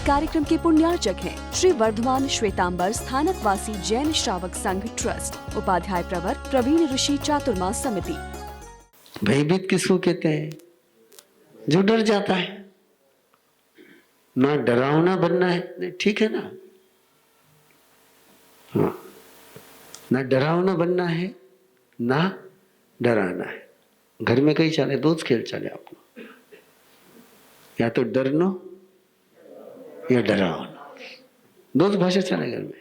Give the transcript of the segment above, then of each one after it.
कार्यक्रम के पुण्यार्चक हैं श्री वर्धमान श्वेतांबर स्थानक वासी जैन श्रावक संघ ट्रस्ट, उपाध्याय प्रवर प्रवीण ऋषि चातुर्मास समिति। भयभीत किसको कहते हैं? जो डर जाता है। ना डरावना बनना है, ठीक है ना? हाँ, ना डरावना बनना है ना डराना है। घर में कई चले, दो खेल चले आपको, या तो डरनो या डरावनो, दो भाषा चले घर में।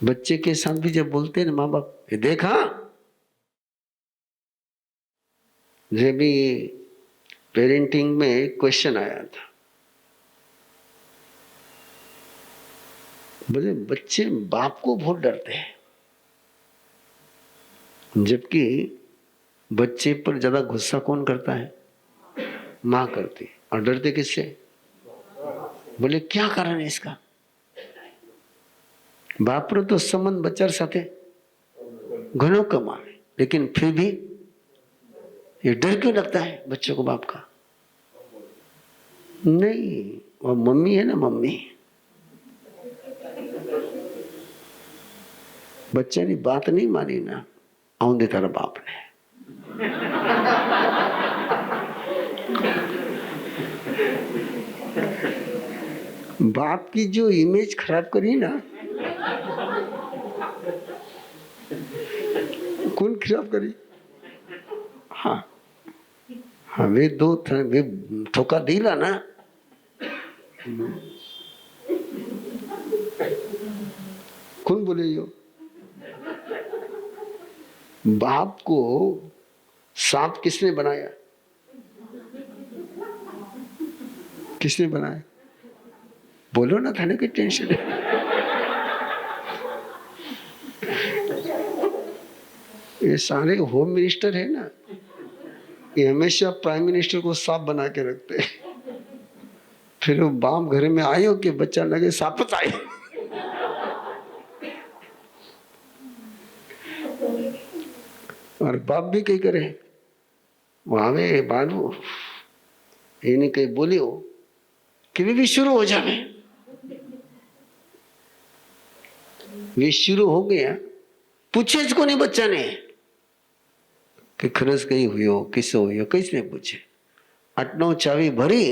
बच्चे के साथ भी जब बोलते हैं ना माँ बाप, ये देखा, मुझे भी पेरेंटिंग में एक क्वेश्चन आया था, बोले बच्चे बाप को बहुत डरते हैं, जबकि बच्चे पर ज्यादा गुस्सा कौन करता है? माँ करती। और डरते किससे? बोले क्या कारण है इसका? बाप रो तो संबंध बच्चा साथे घणो कम आवे, लेकिन फिर भी ये डर क्यों लगता है बच्चों को बाप का? नहीं, वो मम्मी है ना, मम्मी। बच्चे ने बात नहीं मानी ना, आउंदे तारा बाप ने। बाप की जो इमेज खराब करी ना, कौन खराब करी? हाँ हाँ, वे दो वे ठोका दिला ना, कौन बोले यो? बाप को सांप किसने बनाया? किसने बनाया? बोलो ना, थाने की टेंशन है। ये सारे होम मिनिस्टर है ना, ये हमेशा प्राइम मिनिस्टर को सांप बना के रखते हैं। फिर वो बाप घर में आयो कि बच्चा लगे सापत आयो। और बाप भी कई करे, वो आवे बालू इन्हें कहीं बोलियो कि वे भी शुरू हो जावे। वे शुरू हो गया, पूछे इसको नहीं बच्चा ने कि खरस कहीं हुई हो, किस हुई हो, किसने पूछे? 8-9 चावी भरी,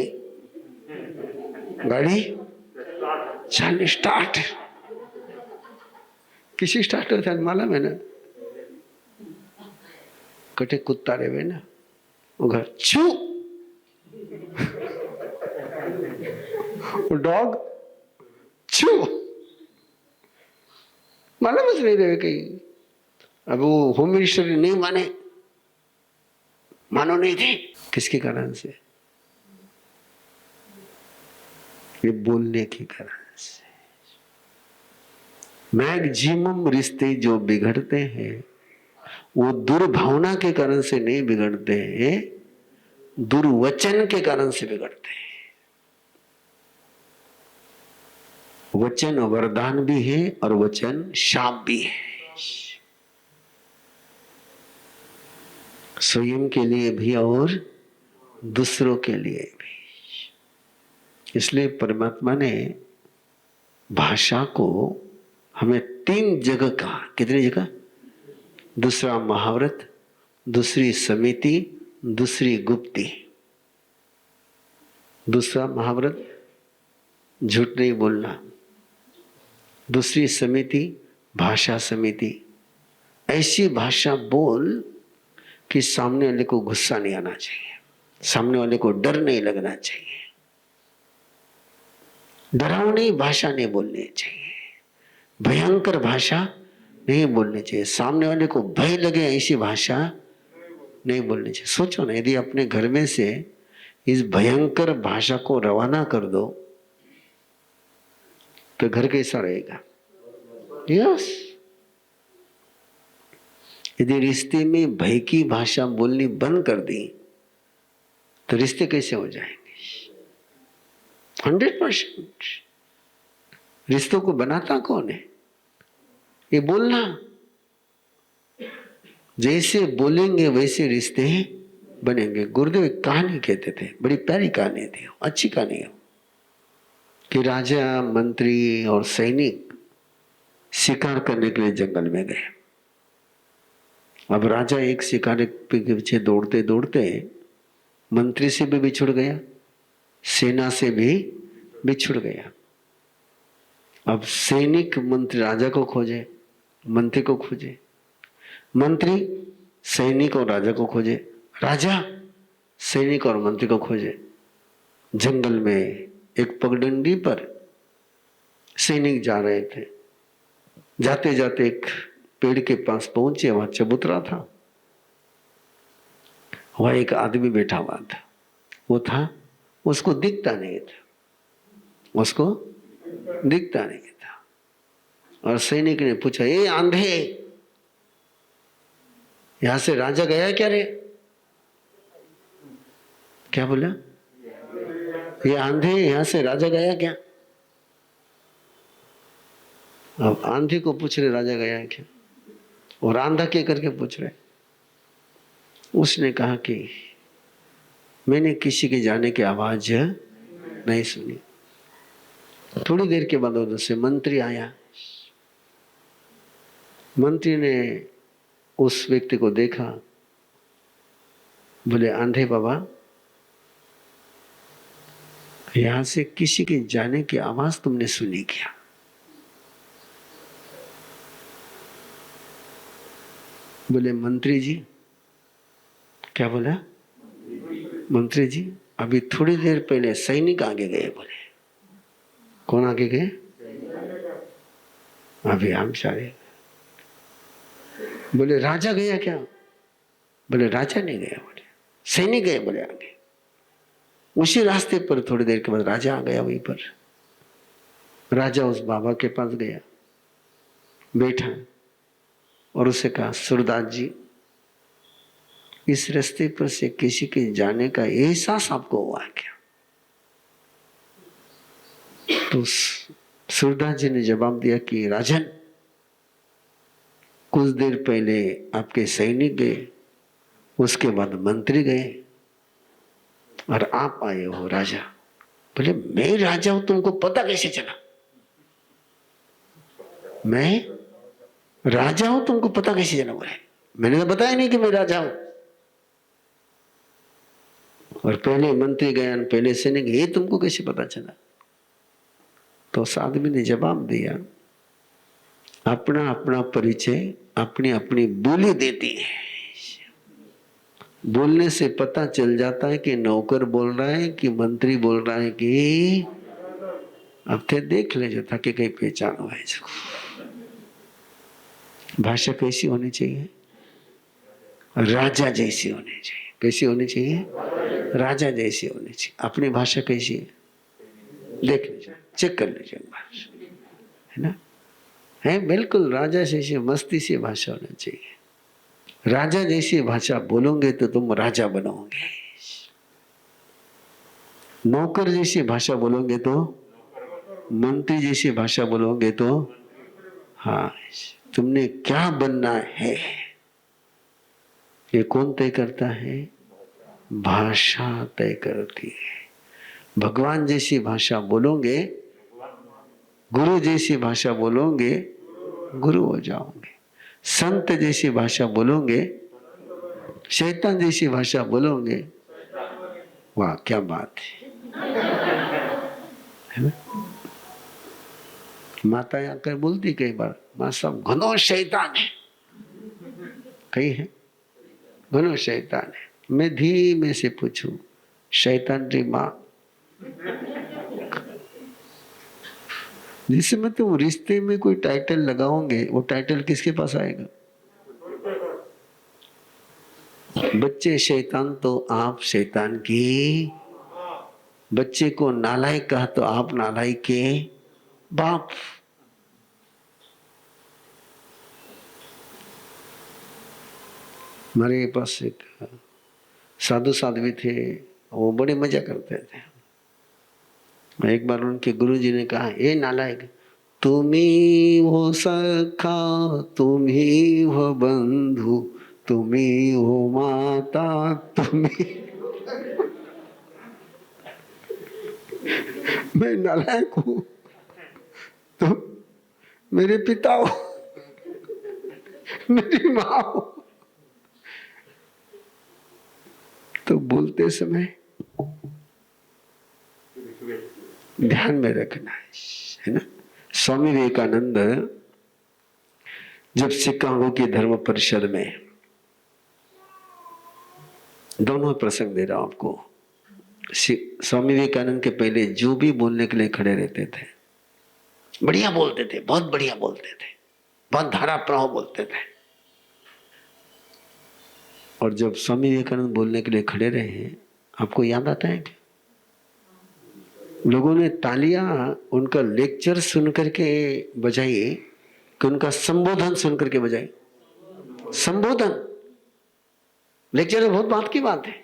गाड़ी चाली स्टार्ट। किसी स्टार्टर था मालूम है ना? कटे कुत्ता रेवे ना, वो घर छू, वो डॉग छू, मालूम है नहीं रहे कहीं। अब वो होम मिनिस्टर नहीं माने, मानो नहीं थे, किसके कारण से? ये बोलने के कारण से। मैक्सिमम रिश्ते जो बिगड़ते हैं वो दुर्भावना के कारण से नहीं बिगड़ते हैं, दुर्वचन के कारण से बिगड़ते हैं। वचन वरदान भी है और वचन शाप भी है, स्वयं के लिए भी और दूसरों के लिए भी। इसलिए परमात्मा ने भाषा को हमें 3 जगह कहा। कितनी जगह? दूसरा महाव्रत, दूसरी समिति, दूसरी गुप्ती। दूसरा महाव्रत, झूठ नहीं बोलना। दूसरी समिति, भाषा समिति। ऐसी भाषा बोल कि सामने वाले को गुस्सा नहीं आना चाहिए, सामने वाले को डर नहीं लगना चाहिए, डरावनी भाषा नहीं बोलनी चाहिए, भयंकर भाषा नहीं बोलनी चाहिए, सामने वाले को भय लगे ऐसी भाषा नहीं बोलनी चाहिए। सोचो ना, यदि अपने घर में से इस भयंकर भाषा को रवाना कर दो तो घर कैसा रहेगा? यस। यदि रिश्ते में भय की भाषा बोलनी बंद कर दी तो रिश्ते कैसे हो जाएंगे? 100%। रिश्तों को बनाता कौन है? ये बोलना। जैसे बोलेंगे वैसे रिश्ते बनेंगे। गुरुदेव एक कहानी कहते थे, बड़ी प्यारी कहानी थी, अच्छी कहानी है, कि राजा, मंत्री और सैनिक शिकार करने के लिए जंगल में गए। अब राजा एक शिकार के पीछे दौड़ते दौड़ते मंत्री से भी बिछुड़ गया, सेना से भी बिछुड़ गया। अब सैनिक मंत्री राजा को खोजे, मंत्री को खोजे, मंत्री सैनिक और राजा को खोजे, राजा सैनिक और मंत्री को खोजे। जंगल में एक पगडंडी पर सैनिक जा रहे थे। जाते जाते एक पेड़ के पास पहुंचे, वहां चबूतरा था, वहां एक आदमी बैठा हुआ था। वो था, उसको दिखता नहीं था, उसको दिखता नहीं था। और सैनिक ने पूछा, ए आंधे, यहां से राजा गया क्या रे? क्या बोला? ये आंधे, यहां से राजा गया क्या? अब आंधी को पूछ रहे राजा गया है क्या, और आंधा के करके पूछ रहे। उसने कहा कि मैंने किसी के जाने की आवाज नहीं सुनी। थोड़ी देर के बाद उधर से मंत्री आया। मंत्री ने उस व्यक्ति को देखा, बोले, आंधे बाबा, यहां से किसी के जाने की आवाज तुमने सुनी क्या? बोले, मंत्री जी। क्या बोला? मंत्री जी, अभी थोड़ी देर पहले सैनिक आगे गए। बोले, कौन आगे गए? अभी हम सारे। बोले, राजा गया क्या? बोले, राजा नहीं गया। बोले, सैनिक गए। बोले, आगे उसी रास्ते पर थोड़ी देर के बाद राजा आ गया। वहीं पर राजा उस बाबा के पास गया, बैठा और उसे कहा, सूरदास जी, इस रास्ते पर से किसी के जाने का एहसास आपको हुआ क्या? तो सूरदास जी ने जवाब दिया कि राजन, कुछ देर पहले आपके सैनिक गए, उसके बाद मंत्री गए और आप आए हो राजा। बोले, मैं राजा हूं, तुमको पता कैसे चला? मैं राजा हूं, तुमको पता कैसे चला? बोले, मैंने तो बताया नहीं कि मैं राजा हूं, और पहले मंत्री गया, पहले सैनिक, ये तुमको कैसे पता चला? तो उस आदमी ने जवाब दिया, अपना अपना परिचय अपनी अपनी बोली देती है। बोलने से पता चल जाता है कि नौकर बोल रहा है कि मंत्री बोल रहा है कि अब थे देख ले, जो था कि कहीं पहचान हुआ है इसको। भाषा कैसी होनी चाहिए? राजा जैसी होनी चाहिए। कैसी होनी चाहिए? राजा जैसी होनी चाहिए। अपनी भाषा कैसी है देख लीजिए, चेक कर लीजिए एक बार, है ना? है बिल्कुल राजा जैसी मस्ती से भाषा होनी चाहिए। राजा जैसी भाषा बोलोगे तो तुम राजा बनोगे, नौकर जैसी भाषा बोलोगे तो मंत्री जैसी भाषा बोलोगे तो हाँ, तुमने क्या बनना है ये कौन तय करता है? भाषा तय करती है। भगवान जैसी भाषा बोलोगे, गुरु जैसी भाषा बोलोगे, गुरु हो जाओगे। संत जैसी भाषा बोलोगे, शैतान जैसी भाषा बोलोगे, वाह क्या बात है ना? माता आकर बोलती कई बार, मां साहब घनो शैतान है, कही है घनो शैतान है। मैं धीमे से पूछूं, शैतान री मां, जिस समय तुम रिश्ते में कोई टाइटल लगाओगे, वो टाइटल किसके पास आएगा? बच्चे शैतान तो आप शैतान की, बच्चे को नालायक कहा तो आप नालायक के बाप। हमारे पास एक साधु साध्वी थे, वो बड़े मजा करते थे। एक बार उनके गुरुजी ने कहा, ए नालायक, तुम ही हो सखा, तुम ही हो बंधु, तुम्ही हो माता तुम्ही। मैं नालायक हूं, तुम मेरे पिता हो, मेरी मां हो। तो बोलते समय ध्यान में रखना है ना। स्वामी विवेकानंद जब शिकागो की धर्म परिषद में, दोनों प्रसंग दे रहा हूं आपको। स्वामी विवेकानंद के पहले जो भी बोलने के लिए खड़े रहते थे, बढ़िया बोलते थे, बहुत बढ़िया बोलते थे, बहुत धारा प्रवाह बोलते थे। और जब स्वामी विवेकानंद बोलने के लिए खड़े रहे, आपको याद आता है कि लोगों ने तालियां उनका लेक्चर सुनकर के बजाई कि उनका संबोधन सुनकर के बजाई? संबोधन, लेक्चर बहुत बात की बात है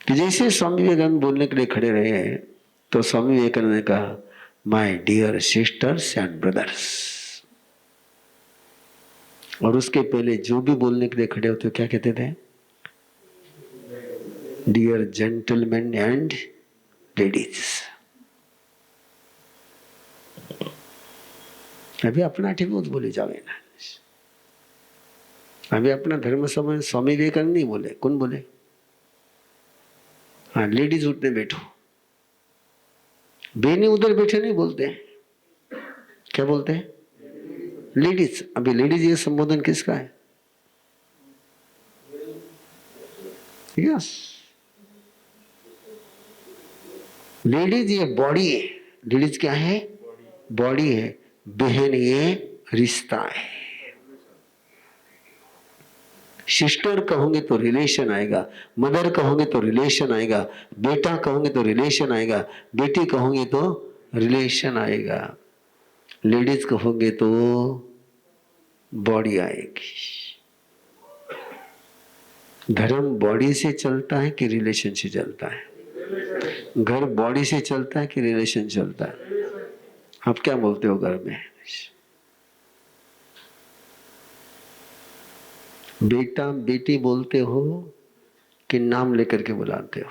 कि जैसे स्वामी विवेकानंद बोलने के लिए खड़े रहे तो स्वामी विवेकानंद ने कहा, my dear sisters and brothers. और उसके पहले जो भी बोलने के लिए खड़े होते क्या कहते थे? Dear gentleman and ladies. अभी अपना ठीक बोले जावे ना। अभी अपना धर्म समय स्वामी विवेकानंद नहीं बोले, कौन बोले? हाँ, लेडीज उठने बैठो। बेनी उधर बैठे नहीं बोलते, क्या बोलते हैं? लेडीज। अभी लेडीज ये संबोधन किसका है? यस, लेडीज ये बॉडी है। लेडीज क्या है? बॉडी है। बहन ये रिश्ता है। सिस्टर कहोगे तो रिलेशन आएगा, मदर कहोगे तो रिलेशन आएगा, बेटा कहोगे तो रिलेशन आएगा, बेटी कहोगे तो रिलेशन आएगा, लेडीज कहोगे तो बॉडी आएगी। धर्म बॉडी से चलता है कि रिलेशन से चलता है? घर बॉडी से चलता है कि रिलेशन चलता है? आप क्या बोलते हो घर में? बेटा बेटी बोलते हो कि नाम लेकर के बुलाते हो?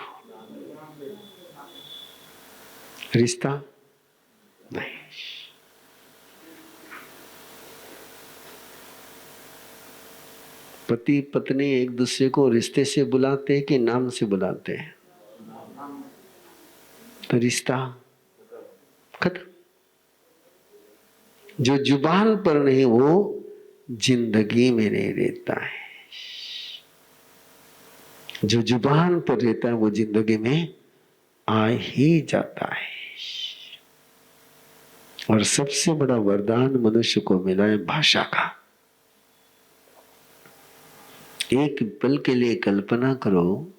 रिश्ता नहीं। पति पत्नी एक दूसरे को रिश्ते से बुलाते हैं कि नाम से बुलाते हैं? तो रिश्ता खत्म। जो जुबान पर नहीं वो जिंदगी में नहीं रहता है। जो जुबान पर रहता है वो जिंदगी में आ ही जाता है। और सबसे बड़ा वरदान मनुष्य को मिला है भाषा का। एक पल के लिए कल्पना करो,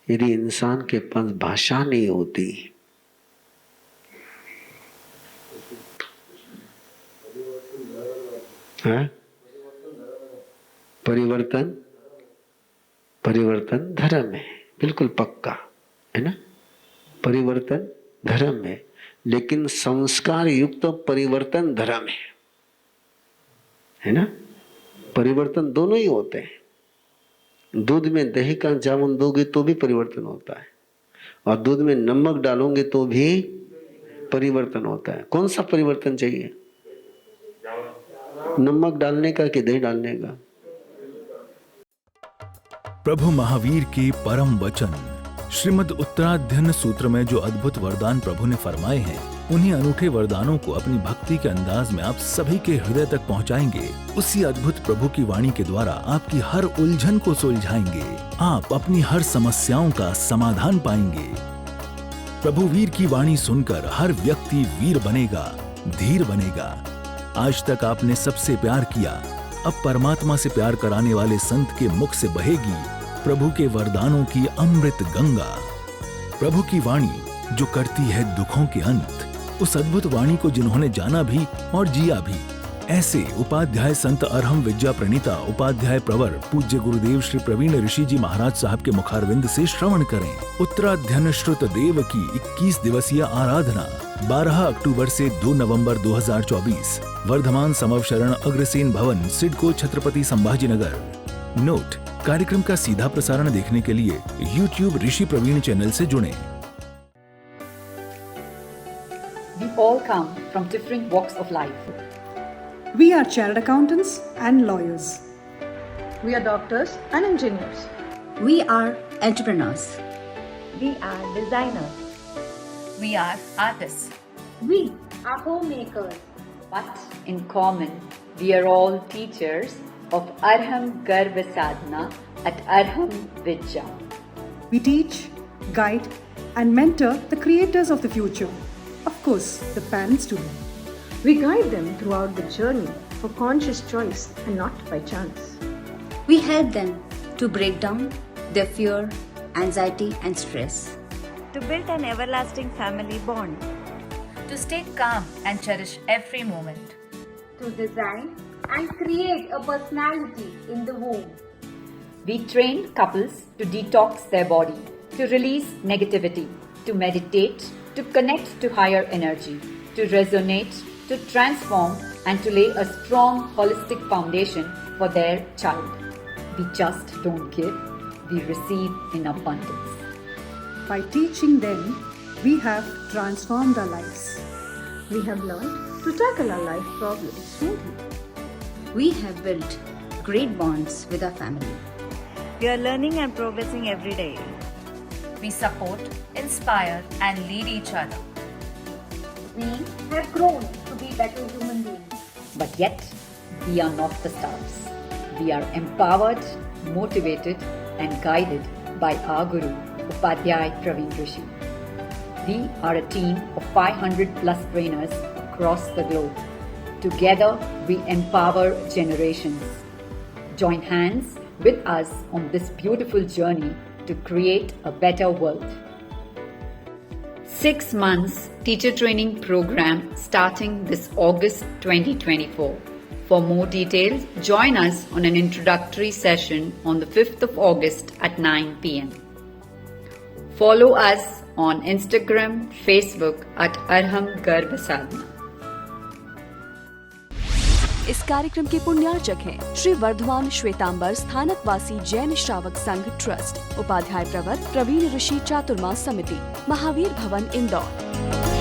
यदि इंसान के पास भाषा नहीं होती, है? परिवर्तन धर्म है, बिल्कुल पक्का है ना। परिवर्तन धर्म है, लेकिन संस्कार युक्त परिवर्तन धर्म है ना। परिवर्तन दोनों ही होते हैं। दूध में दही का जामुन दोगे तो भी परिवर्तन होता है, और दूध में नमक डालोगे तो भी परिवर्तन होता है। कौन सा परिवर्तन चाहिए? नमक डालने का कि दही डालने का? प्रभु महावीर के परम वचन श्रीमद् उत्तराध्ययन सूत्र में जो अद्भुत वरदान प्रभु ने फरमाए हैं, उन्हीं अनूठे वरदानों को अपनी भक्ति के अंदाज में आप सभी के हृदय तक पहुंचाएंगे। उसी अद्भुत प्रभु की वाणी के द्वारा आपकी हर उलझन को सुलझाएंगे। आप अपनी हर समस्याओं का समाधान पाएंगे। प्रभु वीर की वाणी सुनकर हर व्यक्ति वीर बनेगा, धीर बनेगा। आज तक आपने सबसे प्यार किया, अब परमात्मा से प्यार कराने वाले संत के मुख से बहेगी प्रभु के वरदानों की अमृत गंगा। प्रभु की वाणी जो करती है दुखों के अंत, उस अद्भुत वाणी को जिन्होंने जाना भी और जिया भी, ऐसे उपाध्याय संत अरहम विद्या प्रणीता उपाध्याय प्रवर पूज्य गुरुदेव श्री प्रवीण ऋषि जी महाराज साहब के मुखारविंद से श्रवण करें। उत्तराध्ययन श्रुत देव की 21 दिवसीय आराधना 12 अक्टूबर से 2 नवंबर 2024 वर्धमान समवशरण अग्रसेन भवन, सिडको, छत्रपति संभाजीनगर। नोट: कार्यक्रम का सीधा प्रसारण देखने के लिए YouTube ऋषि प्रवीण चैनल से जुड़ें। We all come from different walks of life. We are chartered accountants and lawyers. We are doctors and engineers. We are entrepreneurs. We are designers. We are artists. We are homemakers. But in common, we are all teachers of Arham Garva Sadhana at Arham Vidya. We teach, guide, and mentor the creators of the future. Of course, the parents too. We guide them throughout the journey for conscious choice and not by chance. We help them to break down their fear, anxiety, and stress. To build an everlasting family bond. To stay calm and cherish every moment. To design and create a personality in the womb. We train couples to detox their body, to release negativity, to meditate, to connect to higher energy, to resonate, to transform, and to lay a strong holistic foundation for their child. We just don't give, we receive in abundance. By teaching them, we have transformed our lives. We have learned to tackle our life problems smoothly. We have built great bonds with our family. We are learning and progressing every day. We support, inspire, and lead each other. We have grown to be better human beings. But yet, we are not the stars. We are empowered, motivated, and guided by our Guru, Upadhyay Praveen Rishi. We are a team of 500 plus trainers across the globe. Together, we empower generations. Join hands with us on this beautiful journey to create a better world. 6 months teacher training program starting this August 2024. For more details, join us on an introductory session on the 5th of August at 9 p.m. Follow us on Instagram, Facebook at Arham Garva Sadhana. इस कार्यक्रम के पुण्यार्चक हैं श्री वर्धमान श्वेतांबर स्थानकवासी जैन श्रावक संघ trust, Upadhyay प्रवर प्रवीण ऋषि चातुर्मास समिति, महावीर भवन, इंदौर।